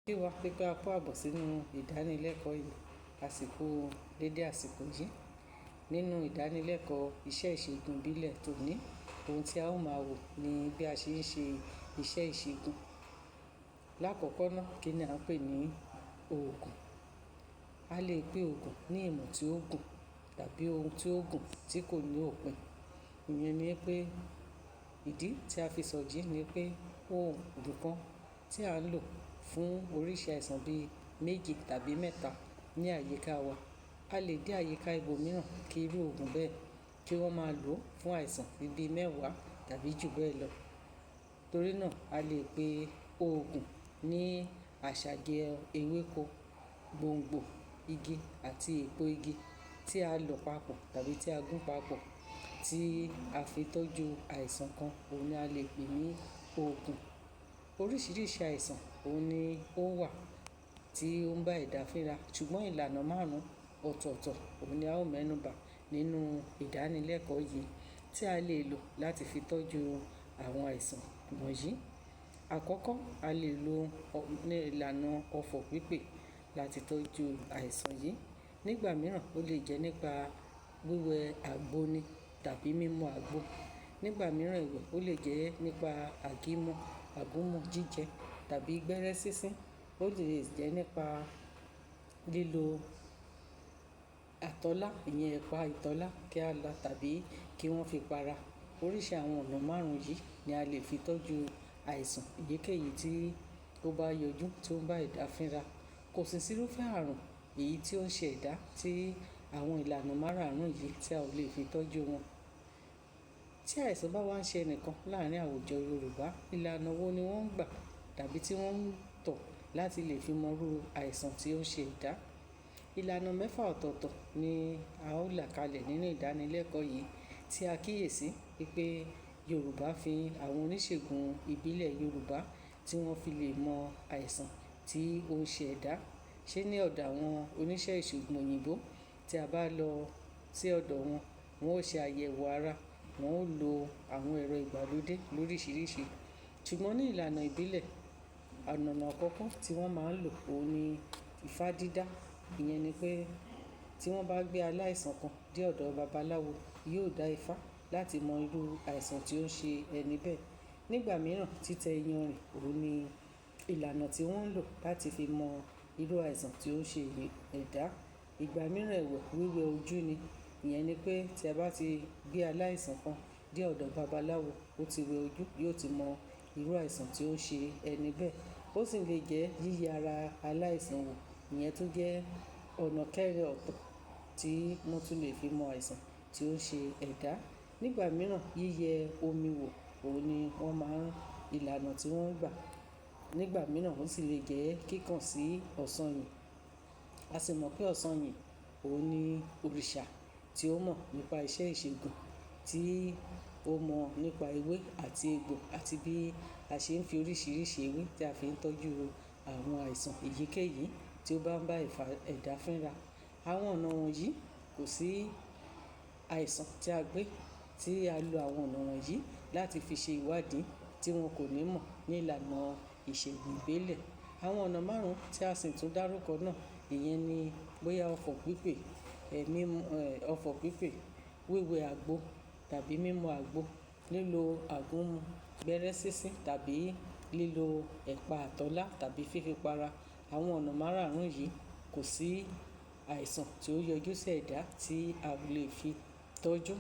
Kí wa pé a kó àbọ̀ sínú ìdánilẹ́kọ̀ọ́ yìí àsìkò dédé àsìkò yìí. Nínú ìdánilẹ́kọ̀ọ́ iṣẹ́ ìṣègùn ìbílẹ̀ tòní, ohun tí a ó máa wò ni bí a ṣe ń ṣe iṣẹ́ ìṣègùn. Lákọ̀ọ́kọ́ náà, kí ni à ń pè ní oògùn? A lè pe oògùn ní ìmọ̀ tí ó gùn tàbí ohun tí ó gùn tí kò ní òpin. Ìyẹn ni pé ìdí tí a fi sọ̀jí ni pé oògùn kan tí à ń lò fún oríṣi àìsàn bíi méjì tàbí mẹ́ta ní àyíká wa. A lè dé àyíká ibòmíràn kí irú oògùn bẹ́ẹ̀ kí wọ́n máa lò ó fún àìsàn bíi mẹ́wàá tàbí jù bẹ́ẹ̀ lọ. Torí náà, a lè pe oògùn ní àṣàjẹ́ ewéko, gbòǹgbò igi àti èpo igi tí a lọ̀ papọ̀ tàbí tí a gún papọ̀ tí a fi tọ́jú àìsàn kan, òun ni a lè pè ní oògùn. Oríṣiríṣi àìsàn òun ni ó wà tí ó ń bá ẹ̀dá fínra, ṣùgbọ́n ìlànà márùn-ún ọ̀tọ̀ọ̀tọ̀ òun ni a ó mẹ́nu bà nínú ìdánilẹ́kọ̀ọ́ yìí tí a lè lò láti fi tọ́jú àwọn àìsàn wọ̀nyí. Àkọ́kọ́, a lè lo ìlànà ọfọ̀ pípè láti tọ́jú àìsàn yìí. Nígbà mìíràn, ó lè jẹ́ nípa wíwẹ àgbo ni tàbí mímu àgbo. Nígbà mìíràn ẹ̀wẹ̀, ó lè jẹ́ nípa àgúnmu jíjẹ tàbí gbẹ́rẹ́ sínsín. Ó lè jẹ́ nípa lílo àtọ́lá, ìyẹn ẹ̀pà ìtọ́lá kí a là tàbí kí wọ́n fi para. Oríṣi àwọn ọ̀nà márùn-ún yìí ni a lè fi tọ́jú àìsàn èyíkéyìí tí ó bá yọjú tí ó ń bá ẹ̀dá fínra. Kò sí irúfẹ́ àrùn èyí tí ó ń ṣe ẹ̀dá tí àwọn ìlànà márààrún yìí tí a ò lè fi tọ́jú wọn. Tí àìsàn bá wá ń ṣe ẹnìkan láàárín àwùjọ Yorùbá, ìlànà wo ni wọ́n ń gbà tàbí tí wọ́n ń tọ̀ láti lè fi mọrú àìsàn tí ó ń ṣe ẹ̀dá? Ìlànà mẹ́fà ọ̀tọ̀ọ̀tọ̀ ni a ó là kalẹ̀ nínú ìdánilẹ́kọ̀ọ́ yìí tí a kíyèsí wípé Yorùbá fi àwọn oníṣègùn ìbílẹ̀ Yorùbá tí wọ́n fi lè mọ àìsàn tí ó ń ṣe ẹ̀dá. Ṣé ní ọ̀dọ̀ àwọn oníṣẹ́ ìṣègùn òyìnbó tí a bá lọ sí ọ̀dọ̀ wọn, wọn ó ṣe àyẹ̀wò ara, wọn ó lo àwọn ẹ̀rọ ìgbàlódé lóríṣiríṣi. Ṣùgbọ́n ní ìlànà ìbílẹ̀, ọ̀nà àkọ́kọ́ tí wọ́n máa ń lò òun ni ifá dídá. Ìyẹn ni pé tí wọ́n bá gbé aláìsàn kan dé ọ̀dọ̀ babaláwo, yóò dá ifá láti mọ irú àìsàn tí ó ń ṣe ẹni bẹ́ẹ̀. Nígbà mìíràn, títẹ iyanrìn òun ni ìlànà tí wọ́n ń lò láti fi mọ irú àìsàn tí ó ń ṣe ẹ̀dá. Ìgbà mìíràn ẹ̀wẹ̀, wíwẹ ojú ni. Ìyẹn ni pé tí a bá ti gbé aláìsàn kan dé ọ̀dọ̀ babaláwo, ó ti wẹ ojú, yóò ti mọ irú àìsàn tí ó ń ṣe ẹni bẹ́ẹ̀. Ó sì lè jẹ́ yíyẹ ara aláìsàn wò. Ìyẹn tún jẹ́ ọ̀nà kẹ́rin ọ̀tọ̀ tí wọ́n tún lè fi mọ àìsàn tí ó ń ṣe ẹ̀dá. Nígbà mìíràn, yíyẹ omi wò òun ni ìlànà tí wọ́n ń gbà. Nígbà mìíràn, ó sì lè jẹ́ kíkàn sí ọ̀sanyìn. A sì mọ̀ pé ọ̀sanyìn òun ni òrìṣà tí ó mọ̀ nípa iṣẹ́ ìṣègùn, tí ó mọ̀ nípa ewé àti egbò àti bí a ṣe ń fi oríṣiríṣi ewé tí a fi ń tọ́jú àwọn àìsàn èyíkéyìí tí ó bá ń bá ẹ̀dá fínra. Àwọn ọ̀nà wọ̀nyí, kò sí àìsàn tí a gbé tí a lo àwọn ọ̀nà wọ̀nyí láti fi ṣe ìwádìí tí wọn kò ní mọ̀ ní ìlànà ìṣègùn ìbílẹ̀. Àwọn ọ̀nà márùn-ún tí a sì tún dárúkọ náà, ìyẹn ni bóyá ọfọ̀ pípè, wíwẹ àgbo tàbí mímu àgbo, lílo àgúnmu, gbẹ́rẹ́ sínsín tàbí lílo ẹ̀pà àtọ́lá tàbí fífi para. Àwọn ọ̀nà márààrún yìí, kò sí àìsàn tí ó yọjú sí ẹ̀dá tí a ò lè fi tọ́jú.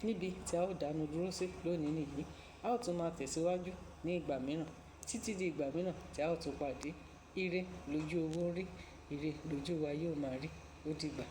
Níbi tí a ó dánu dúró sí lónìí nìyí, a ó tún máa tẹ̀síwájú ní ìgbà mìíràn títí di ìgbà mìíràn tí a ó tún pàdé. Ire lójú owó rí, ire lójú wa yóò máa rí. Ó dìgbà.